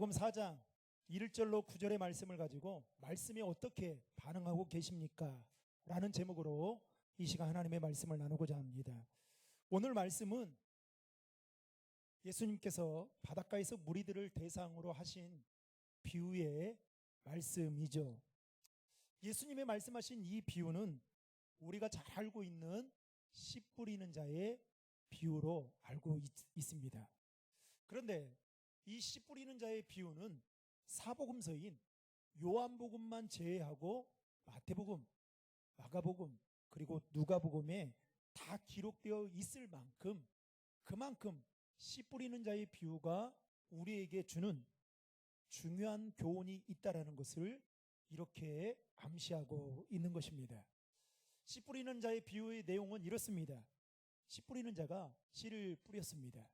마가복음 4장 1절로 9절의 말씀을 가지고 말씀에 어떻게 반응하고 계십니까? 라는 제목으로 이 시간 하나님의 말씀을 나누고자 합니다. 오늘 말씀은 예수님께서 바닷가에서 무리들을 대상으로 하신 비유의 말씀이죠. 예수님의 말씀하신 이 비유는 우리가 잘 알고 있는 씨 뿌리는 자의 비유로 알고 있습니다. 그런데 이 씨 뿌리는 자의 비유는 사복음서인 요한복음만 제외하고 마태복음, 마가복음, 그리고 누가복음에 다 기록되어 있을 만큼 그만큼 씨 뿌리는 자의 비유가 우리에게 주는 중요한 교훈이 있다라는 것을 이렇게 암시하고 있는 것입니다. 씨 뿌리는 자의 비유의 내용은 이렇습니다. 씨 뿌리는 자가 씨를 뿌렸습니다.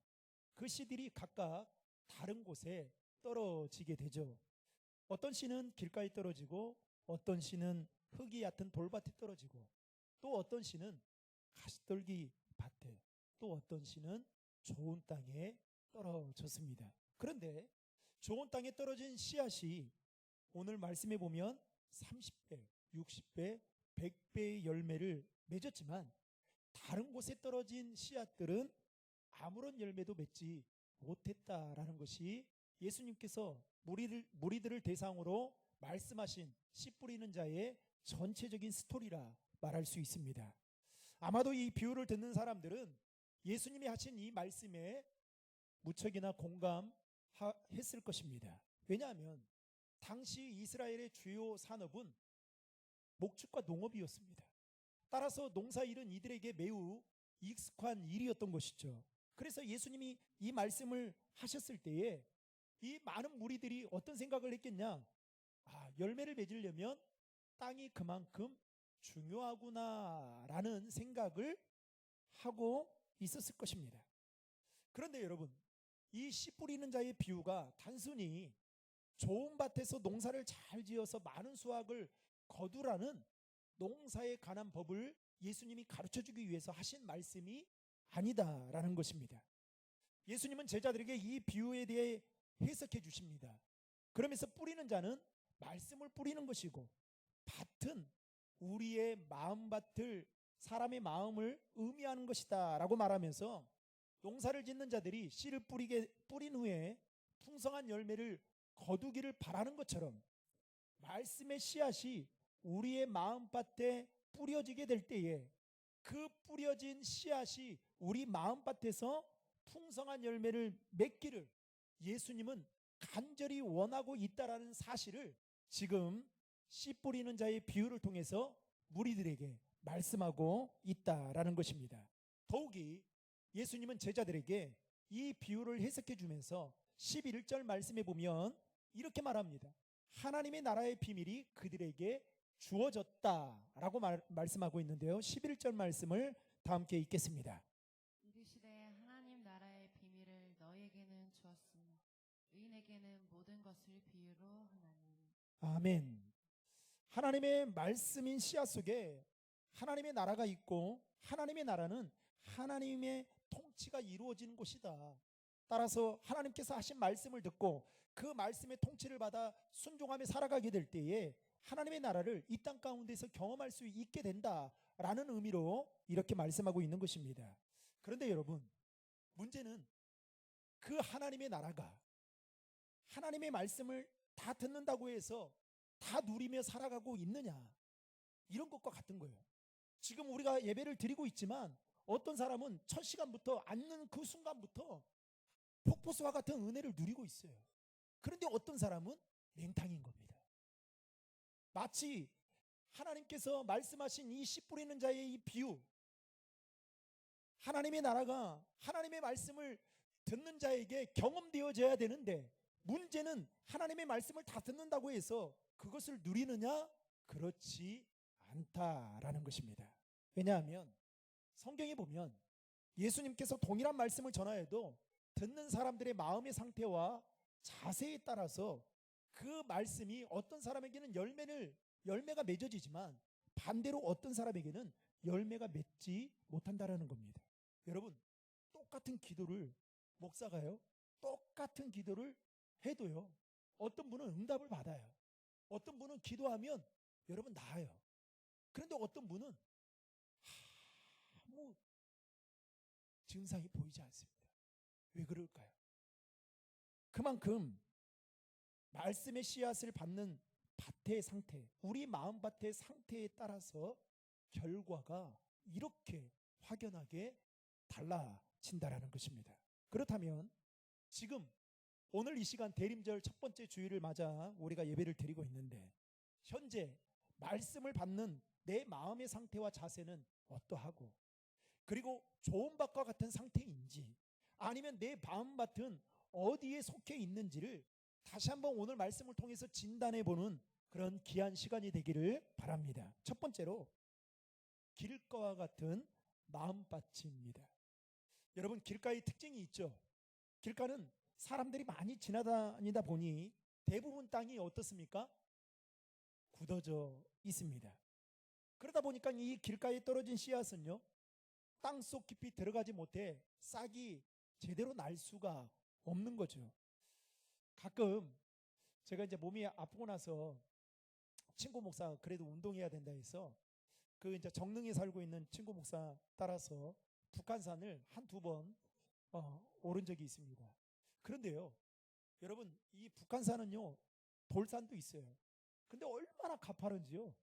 그 씨들이 각각 다른 곳에 떨어지게 되죠. 어떤 씨는 길가에 떨어지고, 어떤 씨는 흙이 얕은 돌밭에 떨어지고, 또 어떤 씨는 가시떨기 밭에, 또 어떤 씨는 좋은 땅에 떨어졌습니다. 그런데 좋은 땅에 떨어진 씨앗이 오늘 말씀에 보면 30배, 60배, 100배의 열매를 맺었지만, 다른 곳에 떨어진 씨앗들은 아무런 열매도 맺지 못했다라는 것이 예수님께서 무리들을 대상으로 말씀하신 씨 뿌리는 자의 전체적인 스토리라 말할 수 있습니다. 아마도 이 비유를 듣는 사람들은 예수님이 하신 이 말씀에 무척이나 공감했을 것입니다. 왜냐하면 당시 이스라엘의 주요 산업은 목축과 농업이었습니다. 따라서 농사일은 이들에게 매우 익숙한 일이었던 것이죠. 그래서 예수님이 이 말씀을 하셨을 때에 이 많은 무리들이 어떤 생각을 했겠냐? 열매를 맺으려면 땅이 그만큼 중요하구나라는 생각을 하고 있었을 것입니다. 그런데 여러분, 이 씨 뿌리는 자의 비유가 단순히 좋은 밭에서 농사를 잘 지어서 많은 수확을 거두라는 농사에 관한 법을 예수님이 가르쳐주기 위해서 하신 말씀이 아니다라는 것입니다. 예수님은 제자들에게 이 비유에 대해 해석해 주십니다. 그러면서 뿌리는 자는 말씀을 뿌리는 것이고, 밭은 우리의 마음밭을, 사람의 마음을 의미하는 것이다 라고 말하면서 농사를 짓는 자들이 씨를 뿌린 후에 풍성한 열매를 거두기를 바라는 것처럼 말씀의 씨앗이 우리의 마음밭에 뿌려지게 될 때에 그 뿌려진 씨앗이 우리 마음밭에서 풍성한 열매를 맺기를 예수님은 간절히 원하고 있다라는 사실을 지금 씨 뿌리는 자의 비유를 통해서 무리들에게 말씀하고 있다라는 것입니다. 더욱이 예수님은 제자들에게 이 비유를 해석해 주면서 11절 말씀에 보면 이렇게 말합니다. 하나님의 나라의 비밀이 그들에게 주어졌다라고 말씀하고 있는데요. 11절 말씀을 다 함께 읽겠습니다. 이르시되 하나님 나라의 비밀을 너에게는 주었으니 의인에게는 모든 것을 비유로 하나니. 아멘. 하나님의 말씀인 씨앗 속에 하나님의 나라가 있고, 하나님의 나라는 하나님의 통치가 이루어지는 곳이다. 따라서 하나님께서 하신 말씀을 듣고 그 말씀의 통치를 받아 순종하며 살아가게 될 때에 하나님의 나라를 이 땅 가운데서 경험할 수 있게 된다라는 의미로 이렇게 말씀하고 있는 것입니다. 그런데 여러분, 문제는 그 하나님의 나라가 하나님의 말씀을 다 듣는다고 해서 다 누리며 살아가고 있느냐, 이런 것과 같은 거예요. 지금 우리가 예배를 드리고 있지만 어떤 사람은 첫 시간부터 앉는 그 순간부터 폭포수와 같은 은혜를 누리고 있어요. 그런데 어떤 사람은 맹탕인 겁니다. 마치 하나님께서 말씀하신 이 씨 뿌리는 자의 이 비유, 하나님의 나라가 하나님의 말씀을 듣는 자에게 경험되어져야 되는데, 문제는 하나님의 말씀을 다 듣는다고 해서 그것을 누리느냐? 그렇지 않다라는 것입니다. 왜냐하면 성경에 보면 예수님께서 동일한 말씀을 전하여도 듣는 사람들의 마음의 상태와 자세에 따라서 그 말씀이 어떤 사람에게는 열매가 맺어지지만 반대로 어떤 사람에게는 열매가 맺지 못한다라는 겁니다. 여러분, 똑같은 기도를 목사가요, 똑같은 기도를 해도요, 어떤 분은 응답을 받아요. 어떤 분은 기도하면 여러분 나아요. 그런데 어떤 분은 아무 증상이 보이지 않습니다. 왜 그럴까요? 그만큼 말씀의 씨앗을 받는 밭의 상태, 우리 마음밭의 상태에 따라서 결과가 이렇게 확연하게 달라진다라는 것입니다. 그렇다면 지금 오늘 이 시간 대림절 첫 번째 주일을 맞아 우리가 예배를 드리고 있는데 현재 말씀을 받는 내 마음의 상태와 자세는 어떠하고, 그리고 좋은 밭과 같은 상태인지 아니면 내 마음밭은 어디에 속해 있는지를 다시 한번 오늘 말씀을 통해서 진단해 보는 그런 귀한 시간이 되기를 바랍니다. 첫 번째로 길가와 같은 마음밭입니다. 여러분, 길가의 특징이 있죠. 길가는 사람들이 많이 지나다니다 보니 대부분 땅이 어떻습니까? 굳어져 있습니다. 그러다 보니까 이 길가에 떨어진 씨앗은요, 땅속 깊이 들어가지 못해 싹이 제대로 날 수가 없는 거죠. 가끔 제가 이제 몸이 아프고 나서 친구 목사 그래도 운동해야 된다 해서 그 이제 정릉에 살고 있는 친구 목사 따라서 북한산을 한두 번 오른 적이 있습니다. 그런데요, 여러분, 이 북한산은요 돌산도 있어요. 근데 얼마나 가파른지요.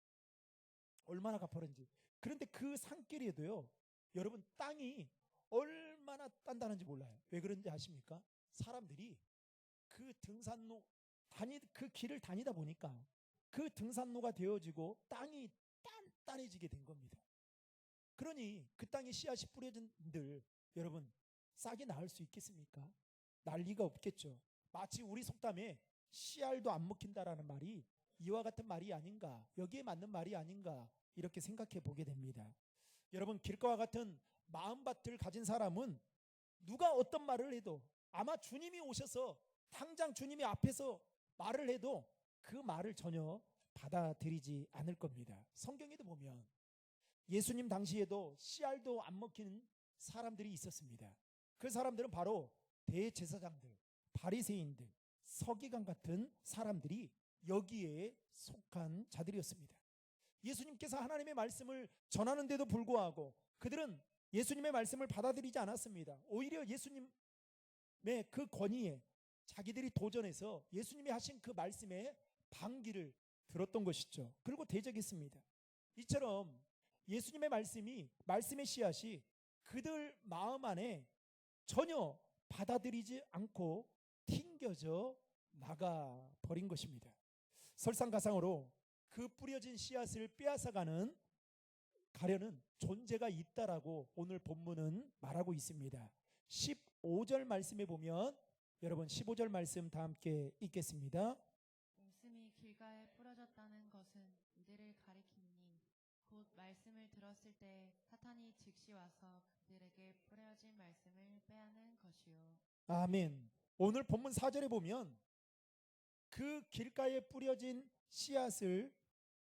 얼마나 가파른지. 그런데 그 산길에도요, 여러분 땅이 얼마나 단단한지 몰라요. 왜 그런지 아십니까? 사람들이 그 등산로 그 길을 다니다 보니까 그 등산로가 되어지고 땅이 단단해지게 된 겁니다. 그러니 그 땅에 씨앗이 뿌려진들 여러분 싹이 나을 수 있겠습니까? 날 리가 없겠죠. 마치 우리 속담에 씨알도 안 먹힌다라는 말이 이와 같은 말이 아닌가, 여기에 맞는 말이 아닌가, 이렇게 생각해 보게 됩니다. 여러분, 길가와 같은 마음밭을 가진 사람은 누가 어떤 말을 해도 아마 주님이 오셔서 당장 주님이 앞에서 말을 해도 그 말을 전혀 받아들이지 않을 겁니다. 성경에도 보면 예수님 당시에도 씨알도 안 먹히는 사람들이 있었습니다. 그 사람들은 바로 대제사장들, 바리새인들, 서기관 같은 사람들이 여기에 속한 자들이었습니다. 예수님께서 하나님의 말씀을 전하는데도 불구하고 그들은 예수님의 말씀을 받아들이지 않았습니다. 오히려 예수님의 그 권위에 자기들이 도전해서 예수님이 하신 그 말씀에 반기를 들었던 것이죠. 그리고 대적했습니다. 이처럼 예수님의 말씀의 씨앗이 그들 마음 안에 전혀 받아들이지 않고 튕겨져 나가 버린 것입니다. 설상가상으로 그 뿌려진 씨앗을 빼앗아가는 가려는 존재가 있다라고 오늘 본문은 말하고 있습니다. 15절 말씀에 보면, 여러분 15절 말씀 다 함께 읽겠습니다. 말씀이 길가에 뿌려졌다는 것은 이들을 가리키니 곧 말씀을 들었을 때 사탄이 즉시 와서 그들에게 뿌려진 말씀을 빼앗는 것이요. 아멘. 오늘 본문 4절에 보면 그 길가에 뿌려진 씨앗을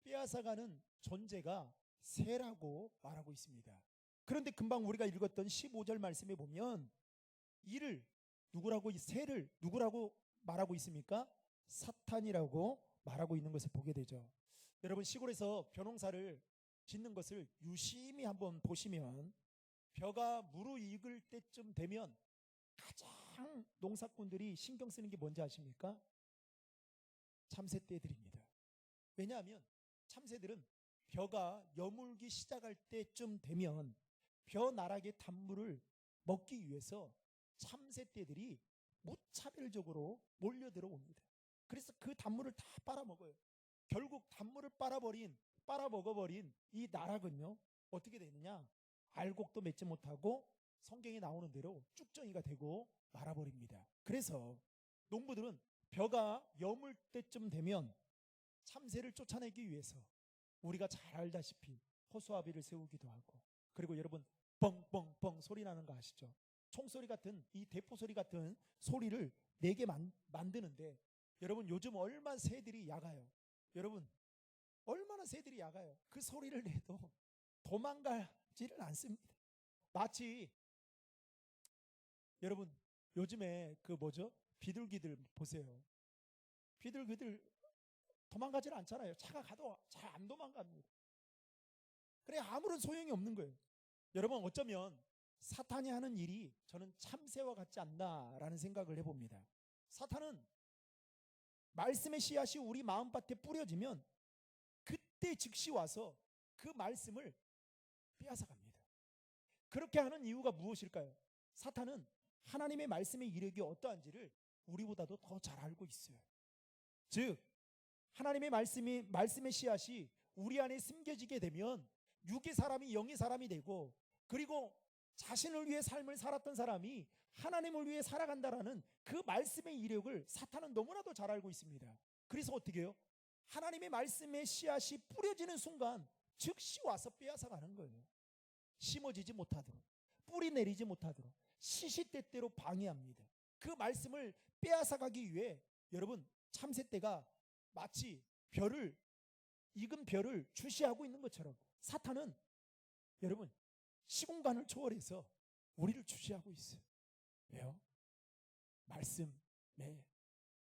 빼앗아가는 존재가 새라고 말하고 있습니다. 그런데 금방 우리가 읽었던 15절 말씀에 보면 이를 새를 누구라고 말하고 있습니까? 사탄이라고 말하고 있는 것을 보게 되죠. 여러분, 시골에서 벼농사를 짓는 것을 유심히 한번 보시면 벼가 무르익을 때쯤 되면 가장 농사꾼들이 신경 쓰는 게 뭔지 아십니까? 참새떼들입니다. 왜냐하면 참새들은 벼가 여물기 시작할 때쯤 되면 벼 나락의 단물을 먹기 위해서 참새떼들이 무차별적으로 몰려들어옵니다. 그래서 그 단물을 다 빨아먹어요. 결국 단물을 빨아먹어버린 이 나락은요 어떻게 되느냐, 알곡도 맺지 못하고 성경에 나오는 대로 쭉정이가 되고 말아버립니다. 그래서 농부들은 벼가 여물 때쯤 되면 참새를 쫓아내기 위해서 우리가 잘 알다시피 호수아비를 세우기도 하고, 그리고 여러분 뻥뻥뻥 소리 나는 거 아시죠? 총소리 같은, 이 대포 소리 같은 소리를 내게 만드는데 여러분 요즘 얼마나 새들이 약아요. 여러분 얼마나 새들이 약아요. 그 소리를 내도 도망가지를 않습니다. 마치 여러분 요즘에 그 비둘기들 보세요. 비들비들 도망가질 않잖아요. 차가 가도 잘 안 도망갑니다. 그래 아무런 소용이 없는 거예요. 여러분 어쩌면 사탄이 하는 일이 저는 참새와 같지 않나라는 생각을 해봅니다. 사탄은 말씀의 씨앗이 우리 마음밭에 뿌려지면 그때 즉시 와서 그 말씀을 빼앗아갑니다. 그렇게 하는 이유가 무엇일까요? 사탄은 하나님의 말씀의 이력이 어떠한지를 우리보다도 더 잘 알고 있어요. 즉 하나님의 말씀의 씨앗이 우리 안에 심겨지게 되면 육의 사람이 영의 사람이 되고, 그리고 자신을 위해 삶을 살았던 사람이 하나님을 위해 살아간다라는 그 말씀의 이력을 사탄은 너무나도 잘 알고 있습니다. 그래서 어떻게 해요? 하나님의 말씀의 씨앗이 뿌려지는 순간 즉시 와서 빼앗아가는 거예요. 심어지지 못하도록, 뿌리 내리지 못하도록 시시때때로 방해합니다. 그 말씀을 빼앗아가기 위해 여러분 참새떼가 마치 익은 벼를 주시하고 있는 것처럼 사탄은 여러분 시공간을 초월해서 우리를 주시하고 있어요. 왜요? 말씀의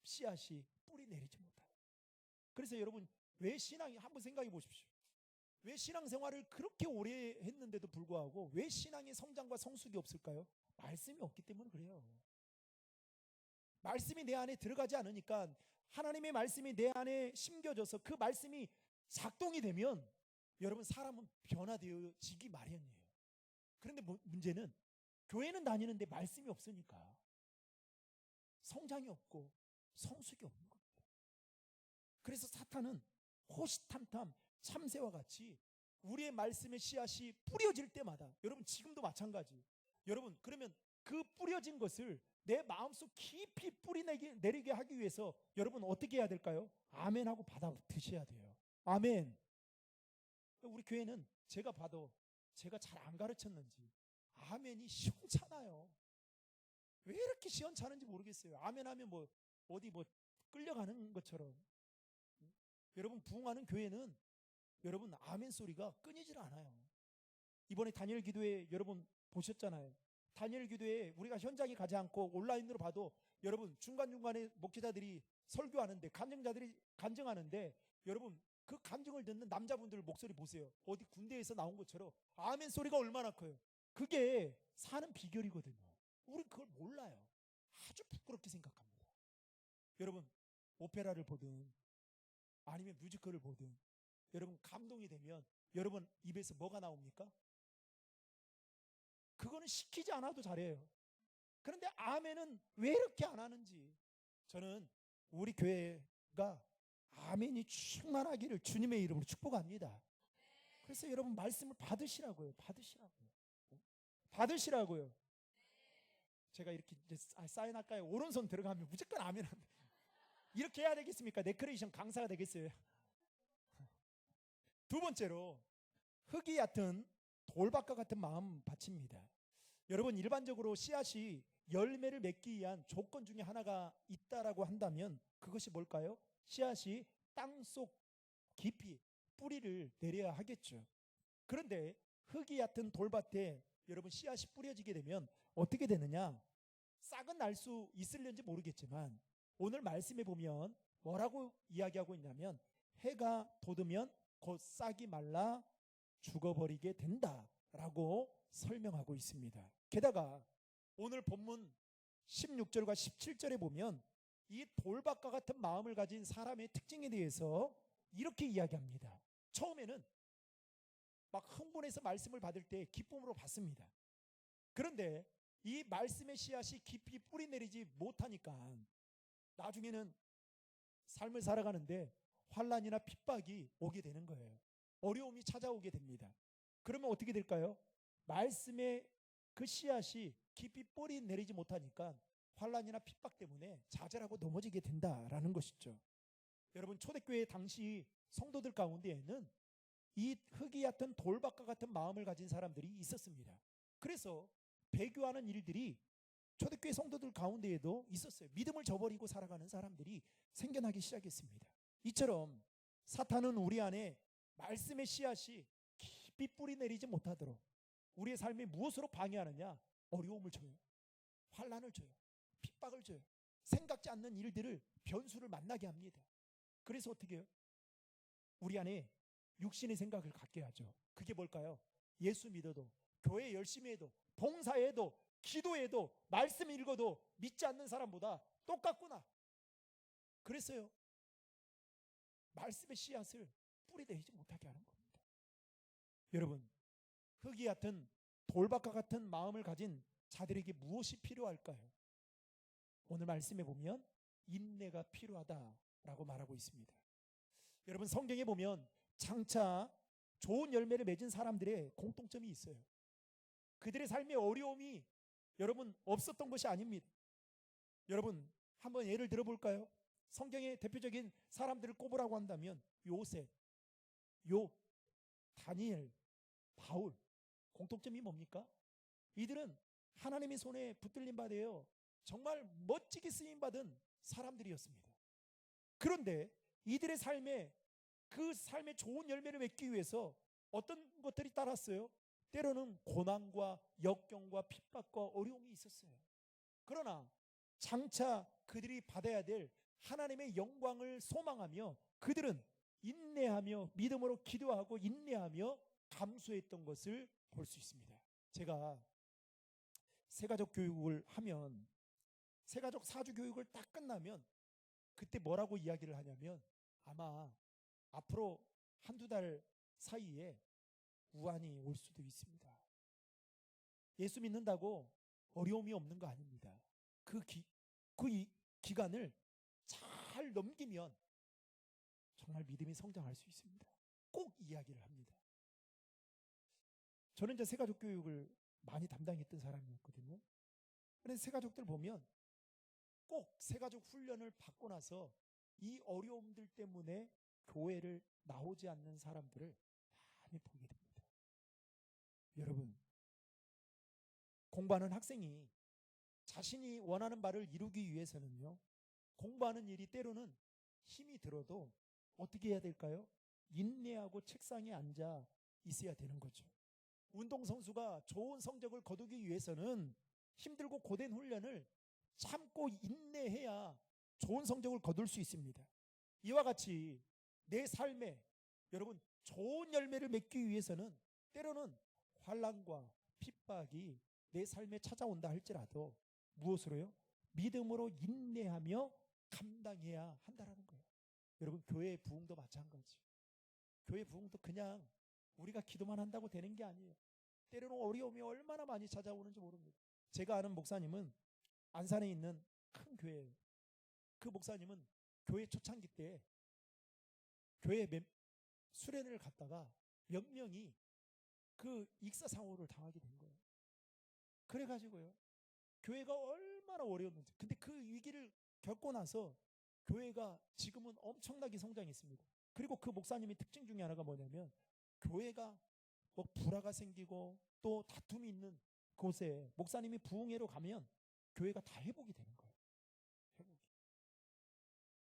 씨앗이 뿌리 내리지 못하고. 그래서 여러분 왜 신앙이, 한번 생각해 보십시오. 왜 신앙생활을 그렇게 오래 했는데도 불구하고 왜 신앙의 성장과 성숙이 없을까요? 말씀이 없기 때문에 그래요. 말씀이 내 안에 들어가지 않으니까, 하나님의 말씀이 내 안에 심겨져서 그 말씀이 작동이 되면 여러분 사람은 변화되어지기 마련이에요. 그런데 문제는 교회는 다니는데 말씀이 없으니까 성장이 없고 성숙이 없는 겁니다. 그래서 사탄은 호시탐탐 참새와 같이 우리의 말씀의 씨앗이 뿌려질 때마다, 여러분 지금도 마찬가지. 여러분 그러면 그 뿌려진 것을 내 마음속 깊이 뿌리 내리게 하기 위해서 여러분 어떻게 해야 될까요? 아멘 하고 받아 드셔야 돼요. 아멘. 우리 교회는 제가 봐도 제가 잘 안 가르쳤는지 아멘이 시원찮아요. 왜 이렇게 시원찮은지 모르겠어요. 아멘 하면 뭐 어디 뭐 끌려가는 것처럼. 여러분 부흥하는 교회는 여러분 아멘 소리가 끊이질 않아요. 이번에 단일 기도회 여러분 보셨잖아요. 단일 기도회 우리가 현장에 가지 않고 온라인으로 봐도 여러분 중간중간에 목회자들이 설교하는데, 간증자들이 간증하는데, 여러분 그 간증을 듣는 남자분들 목소리 보세요. 어디 군대에서 나온 것처럼 아멘 소리가 얼마나 커요. 그게 사는 비결이거든요. 우리 그걸 몰라요. 아주 부끄럽게 생각합니다. 여러분 오페라를 보든 아니면 뮤지컬을 보든 여러분 감동이 되면 여러분 입에서 뭐가 나옵니까? 그거는 시키지 않아도 잘해요. 그런데 아멘은 왜 이렇게 안 하는지, 저는 우리 교회가 아멘이 충만하기를 주님의 이름으로 축복합니다. 그래서 여러분 말씀을 받으시라고요. 받으시라고요. 제가 이렇게 이제 사인할까요? 오른손 들어가면 무조건 아멘 합니다. 이렇게 해야 되겠습니까? 네크레이션 강사가 되겠어요? 두 번째로 흙이 얕은 돌밭과 같은 마음 밭입니다. 여러분 일반적으로 씨앗이 열매를 맺기 위한 조건 중에 하나가 있다라고 한다면 그것이 뭘까요? 씨앗이 땅속 깊이 뿌리를 내려야 하겠죠. 그런데 흙이 얕은 돌밭에 여러분 씨앗이 뿌려지게 되면 어떻게 되느냐? 싹은 날 수 있을는지 모르겠지만 오늘 말씀에 보면 뭐라고 이야기하고 있냐면 해가 돋으면 곧 싹이 말라 죽어버리게 된다라고 설명하고 있습니다. 게다가 오늘 본문 16절과 17절에 보면 이 돌밭과 같은 마음을 가진 사람의 특징에 대해서 이렇게 이야기합니다. 처음에는 막 흥분해서 말씀을 받을 때 기쁨으로 받습니다. 그런데 이 말씀의 씨앗이 깊이 뿌리 내리지 못하니까 나중에는 삶을 살아가는데 환난이나 핍박이 오게 되는 거예요. 어려움이 찾아오게 됩니다. 그러면 어떻게 될까요? 말씀의 그 씨앗이 깊이 뿌리 내리지 못하니까 환난이나 핍박 때문에 좌절하고 넘어지게 된다라는 것이죠. 여러분 초대교회 당시 성도들 가운데에는 이 흙이 얕은 돌밭과 같은 마음을 가진 사람들이 있었습니다. 그래서 배교하는 일들이 초대교회 성도들 가운데에도 있었어요. 믿음을 저버리고 살아가는 사람들이 생겨나기 시작했습니다. 이처럼 사탄은 우리 안에 말씀의 씨앗이 깊이 뿌리 내리지 못하도록 우리의 삶에 무엇으로 방해하느냐? 어려움을 줘요. 환난을 줘요. 핍박을 줘요. 생각지 않는 일들을 변수를 만나게 합니다. 그래서 어떻게 해요? 우리 안에 육신의 생각을 갖게 하죠. 그게 뭘까요? 예수 믿어도, 교회 열심히 해도, 봉사해도, 기도해도, 말씀 읽어도 믿지 않는 사람보다 똑같구나. 그랬어요. 말씀의 씨앗을 뿌리내지 못하게 하는 겁니다. 여러분, 흙이 같은 돌밭과 같은 마음을 가진 자들에게 무엇이 필요할까요? 오늘 말씀에 보면 인내가 필요하다라고 말하고 있습니다. 여러분, 성경에 보면 장차 좋은 열매를 맺은 사람들의 공통점이 있어요. 그들의 삶의 어려움이 여러분 없었던 것이 아닙니다. 여러분, 한번 예를 들어볼까요? 성경의 대표적인 사람들을 꼽으라고 한다면 요셉, 욥, 다니엘, 바울, 공통점이 뭡니까? 이들은 하나님의 손에 붙들림 받아요. 정말 멋지게 쓰임받은 사람들이었습니다. 그런데 이들의 삶에, 그 삶의 좋은 열매를 맺기 위해서 어떤 것들이 따랐어요? 때로는 고난과 역경과 핍박과 어려움이 있었어요. 그러나 장차 그들이 받아야 될 하나님의 영광을 소망하며 그들은 인내하며 믿음으로 기도하고 인내하며 감수했던 것을 볼 수 있습니다. 제가 새가족 교육을 하면, 새가족 사주 교육을 딱 끝나면 그때 뭐라고 이야기를 하냐면, 아마 앞으로 한두 달 사이에 우환이 올 수도 있습니다. 예수 믿는다고 어려움이 없는 거 아닙니다. 그 기간을 잘 넘기면 정말 믿음이 성장할 수 있습니다. 꼭 이야기를 합니다. 저는 이제 새가족 교육을 많이 담당했던 사람이었거든요. 그래서 새가족들 보면 꼭 새가족 훈련을 받고 나서 이 어려움들 때문에 교회를 나오지 않는 사람들을 많이 보게 됩니다. 여러분, 공부하는 학생이 자신이 원하는 바를 이루기 위해서는요, 공부하는 일이 때로는 힘이 들어도 어떻게 해야 될까요? 인내하고 책상에 앉아 있어야 되는 거죠. 운동선수가 좋은 성적을 거두기 위해서는 힘들고 고된 훈련을 참고 인내해야 좋은 성적을 거둘 수 있습니다. 이와 같이 내 삶에 여러분 좋은 열매를 맺기 위해서는 때로는 환난과 핍박이 내 삶에 찾아온다 할지라도 무엇으로요? 믿음으로 인내하며 감당해야 한다라는 거예요. 여러분, 교회의 부흥도 마찬가지. 교회 부흥도 그냥 우리가 기도만 한다고 되는 게 아니에요. 때로는 어려움이 얼마나 많이 찾아오는지 모릅니다. 제가 아는 목사님은 안산에 있는 큰 교회예요. 그 목사님은 교회 초창기 때 교회 수련회를 갔다가 몇 명이 그 익사사고를 당하게 된 거예요. 그래가지고요, 교회가 얼마나 어려웠는지. 근데 그 위기를 겪고 나서 교회가 지금은 엄청나게 성장했습니다. 그리고 그 목사님의 특징 중에 하나가 뭐냐면, 교회가 뭐 불화가 생기고 또 다툼이 있는 곳에 목사님이 부흥회로 가면 교회가 다 회복이 되는 거예요. 회복이.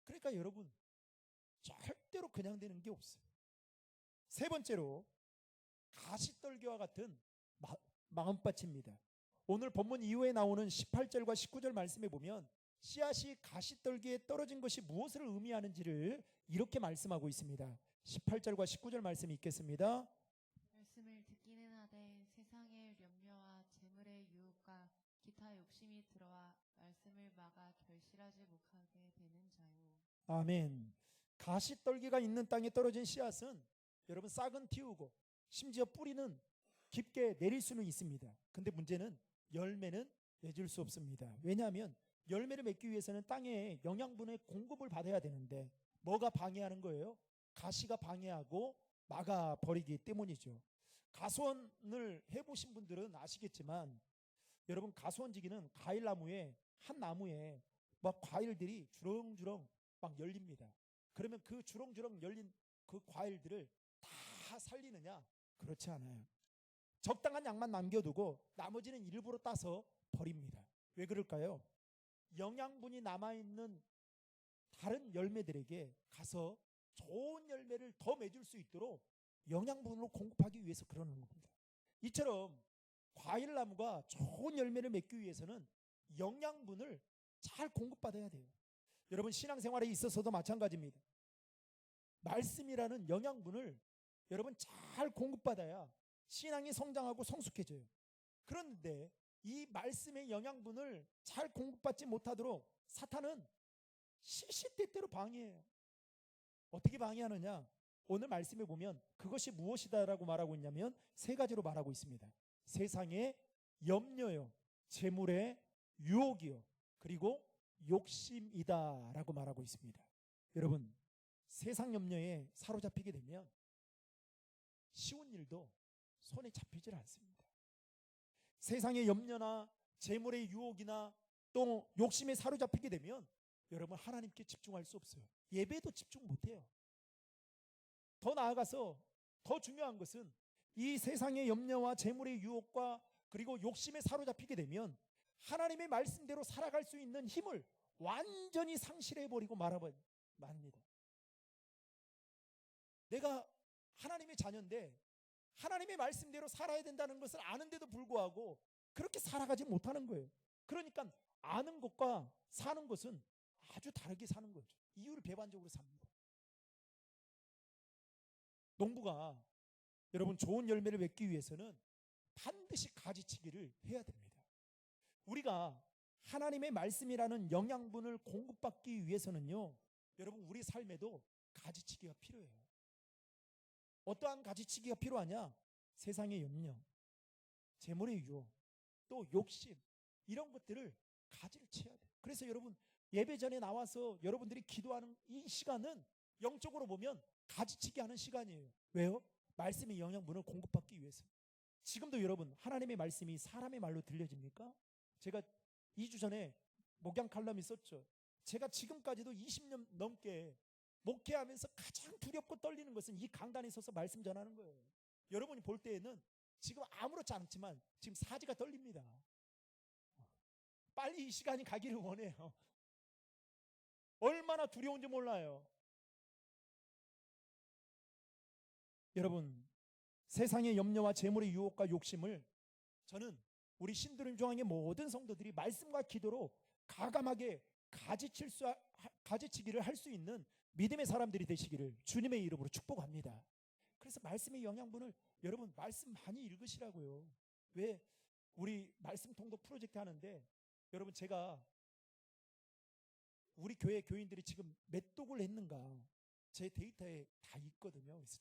그러니까 여러분, 절대로 그냥 되는 게 없어요. 세 번째로 가시떨기와 같은 마음밭입니다. 오늘 본문 이후에 나오는 18절과 19절 말씀에 보면 씨앗이 가시떨기에 떨어진 것이 무엇을 의미하는지를 이렇게 말씀하고 있습니다. 18절과 19절 말씀 읽겠습니다. 말씀을 듣기는 하되 세상의 염려와 재물의 유혹과 기타 욕심이 들어와 말씀을 막아 결실하지 못하게 되는 자요. 아멘. 가시떨기가 있는 땅에 떨어진 씨앗은 여러분 싹은 틔우고 심지어 뿌리는 깊게 내릴 수는 있습니다. 근데 문제는 열매는 맺을 수 없습니다. 왜냐하면 열매를 맺기 위해서는 땅에 영양분의 공급을 받아야 되는데 뭐가 방해하는 거예요? 가시가 방해하고 막아버리기 때문이죠. 가수원을 해보신 분들은 아시겠지만 여러분, 가수원지기는 과일나무에, 한 나무에 막 과일들이 주렁주렁 막 열립니다. 그러면 그 주렁주렁 열린 그 과일들을 다 살리느냐? 그렇지 않아요. 적당한 양만 남겨두고 나머지는 일부러 따서 버립니다. 왜 그럴까요? 영양분이 남아있는 다른 열매들에게 가서 좋은 열매를 더 맺을 수 있도록 영양분으로 공급하기 위해서 그러는 겁니다. 이처럼 과일나무가 좋은 열매를 맺기 위해서는 영양분을 잘 공급받아야 돼요. 여러분 신앙생활에 있어서도 마찬가지입니다. 말씀이라는 영양분을 여러분 잘 공급받아야 신앙이 성장하고 성숙해져요. 그런데 이 말씀의 영양분을 잘 공급받지 못하도록 사탄은 시시때때로 방해해요. 어떻게 방해하느냐? 오늘 말씀에 보면 그것이 무엇이다라고 말하고 있냐면 세 가지로 말하고 있습니다. 세상의 염려요, 재물의 유혹이요, 그리고 욕심이다라고 말하고 있습니다. 여러분 세상 염려에 사로잡히게 되면 쉬운 일도 손에 잡히질 않습니다. 세상의 염려나 재물의 유혹이나 또 욕심에 사로잡히게 되면 여러분 하나님께 집중할 수 없어요. 예배도 집중 못해요. 더 나아가서 더 중요한 것은 이 세상의 염려와 재물의 유혹과 그리고 욕심에 사로잡히게 되면 하나님의 말씀대로 살아갈 수 있는 힘을 완전히 상실해버리고 말합니다. 내가 하나님의 자녀인데 하나님의 말씀대로 살아야 된다는 것을 아는데도 불구하고 그렇게 살아가지 못하는 거예요. 그러니까 아는 것과 사는 것은 아주 다르게 사는 거죠. 이유를 배반적으로 삽니다. 농부가 여러분 좋은 열매를 맺기 위해서는 반드시 가지치기를 해야 됩니다. 우리가 하나님의 말씀이라는 영양분을 공급받기 위해서는요, 여러분 우리 삶에도 가지치기가 필요해요. 어떠한 가지치기가 필요하냐? 세상의 염려, 재물의 유혹, 또 욕심, 이런 것들을 가지를 쳐야 돼요. 그래서 여러분 예배 전에 나와서 여러분들이 기도하는 이 시간은 영적으로 보면 가지치기 하는 시간이에요. 왜요? 말씀의 영양분을 공급받기 위해서. 지금도 여러분 하나님의 말씀이 사람의 말로 들려집니까? 제가 2주 전에 목양 칼럼이 썼죠. 제가 지금까지도 20년 넘게 목회하면서 가장 두렵고 떨리는 것은 이 강단에 서서 말씀 전하는 거예요. 여러분이 볼 때에는 지금 아무렇지 않지만 지금 사지가 떨립니다. 빨리 이 시간이 가기를 원해요. 얼마나 두려운지 몰라요. 여러분 세상의 염려와 재물의 유혹과 욕심을 저는 우리 신도림중앙의 모든 성도들이 말씀과 기도로 가감하게 가지치기를 할 수 있는 믿음의 사람들이 되시기를 주님의 이름으로 축복합니다. 그래서 말씀의 영양분을 여러분 말씀 많이 읽으시라고요. 왜? 우리 말씀 통독 프로젝트 하는데 여러분 제가 우리 교회 교인들이 지금 몇 독을 했는가 제 데이터에 다 있거든요. 그래서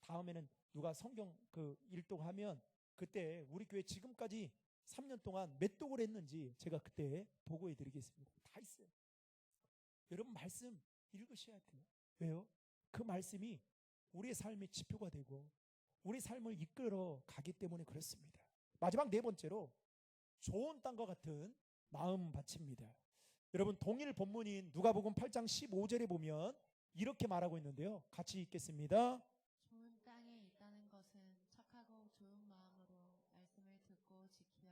다음에는 누가 성경 그 일독하면 그때 우리 교회 지금까지 3년 동안 몇 독을 했는지 제가 그때 보고해 드리겠습니다. 다 있어요. 여러분 말씀 읽으셔야 돼요. 왜요? 그 말씀이 우리의 삶의 지표가 되고 우리 삶을 이끌어 가기 때문에 그렇습니다. 마지막 네 번째로 좋은 땅과 같은 마음 밭입니다. 여러분 동일 본문인 누가복음 8장 15절에 보면 이렇게 말하고 있는데요. 같이 읽겠습니다. 좋은 땅에 있다는 것은 착하고 좋은 마음으로 말씀을 듣고 지켜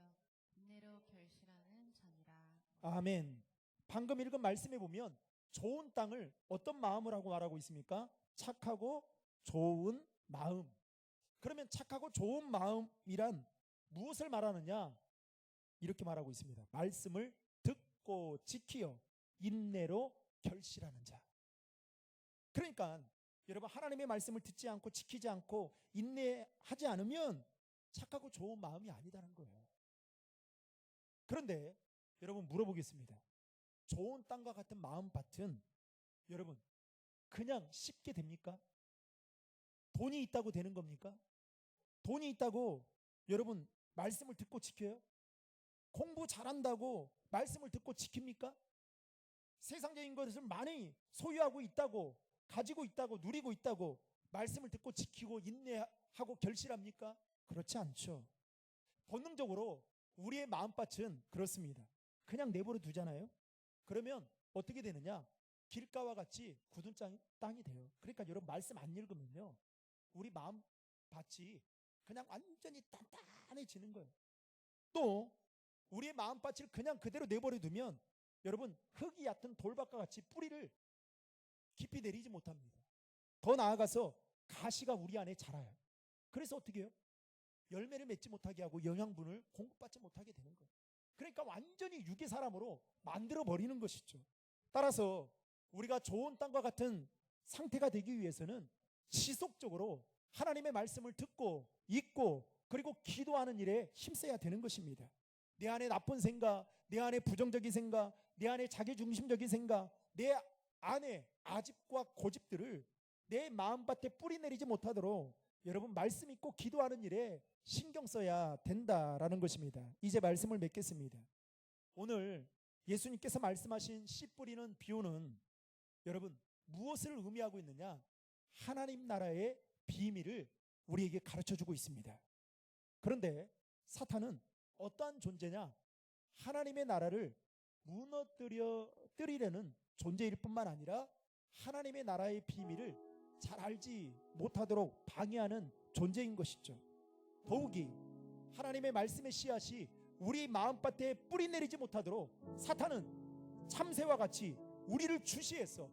인내로 결실하는 자니라. 아멘. 방금 읽은 말씀에 보면 좋은 땅을 어떤 마음으로 말하고 있습니까? 착하고 좋은 마음. 그러면 착하고 좋은 마음이란 무엇을 말하느냐? 이렇게 말하고 있습니다. 말씀을 듣고 지키어 인내로 결실하는 자. 그러니까 여러분 하나님의 말씀을 듣지 않고 지키지 않고 인내하지 않으면 착하고 좋은 마음이 아니다는 거예요. 그런데 여러분 물어보겠습니다. 좋은 땅과 같은 마음밭은 여러분 그냥 쉽게 됩니까? 돈이 있다고 되는 겁니까? 돈이 있다고 여러분 말씀을 듣고 지켜요? 공부 잘한다고 말씀을 듣고 지킵니까? 세상적인 것을 많이 소유하고 있다고 가지고 있다고 누리고 있다고 말씀을 듣고 지키고 인내하고 결실합니까? 그렇지 않죠. 본능적으로 우리의 마음밭은 그렇습니다. 그냥 내버려 두잖아요. 그러면 어떻게 되느냐? 길가와 같이 굳은 땅이 돼요. 그러니까 여러분 말씀 안 읽으면요 우리 마음밭이 그냥 완전히 단단해지는 거예요. 또 우리의 마음밭을 그냥 그대로 내버려 두면 여러분 흙이 얕은 돌밭과 같이 뿌리를 깊이 내리지 못합니다. 더 나아가서 가시가 우리 안에 자라요. 그래서 어떻게 해요? 열매를 맺지 못하게 하고 영양분을 공급받지 못하게 되는 거예요. 그러니까 완전히 유기 사람으로 만들어 버리는 것이죠. 따라서 우리가 좋은 땅과 같은 상태가 되기 위해서는 지속적으로 하나님의 말씀을 듣고 읽고 그리고 기도하는 일에 힘써야 되는 것입니다. 내 안에 나쁜 생각, 내 안에 부정적인 생각, 내 안에 자기중심적인 생각, 내 안에 아집과 고집들을 내 마음밭에 뿌리내리지 못하도록 여러분 말씀 읽고 기도하는 일에 신경 써야 된다라는 것입니다. 이제 말씀을 맺겠습니다. 오늘 예수님께서 말씀하신 씨 뿌리는 비유는 여러분 무엇을 의미하고 있느냐? 하나님 나라의 비밀을 우리에게 가르쳐주고 있습니다. 그런데 사탄은 어떠한 존재냐? 하나님의 나라를 무너뜨리려는 존재일 뿐만 아니라 하나님의 나라의 비밀을 잘 알지 못하도록 방해하는 존재인 것이죠. 더욱이 하나님의 말씀의 씨앗이 우리 마음밭에 뿌리내리지 못하도록 사탄은 참새와 같이 우리를 주시해서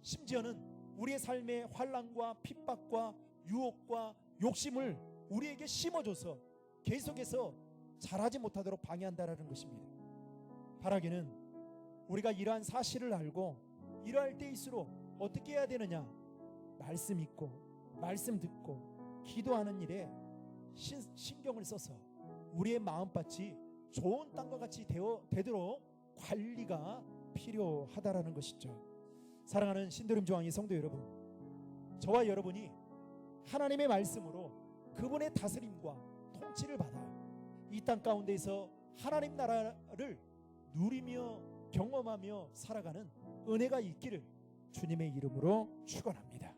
심지어는 우리의 삶의 환난과 핍박과 유혹과 욕심을 우리에게 심어줘서 계속해서 자라지 못하도록 방해한다라는 것입니다. 바라기는 우리가 이러한 사실을 알고 이러할 때일수록 어떻게 해야 되느냐? 말씀 읽고 말씀 듣고 기도하는 일에 신경을 써서 우리의 마음밭이 좋은 땅과 같이 되도록 관리가 필요하다라는 것이죠. 사랑하는 신도림 조항의 성도 여러분, 저와 여러분이 하나님의 말씀으로 그분의 다스림과 통치를 받아 이 땅 가운데에서 하나님 나라를 누리며 경험하며 살아가는 은혜가 있기를 주님의 이름으로 축원합니다.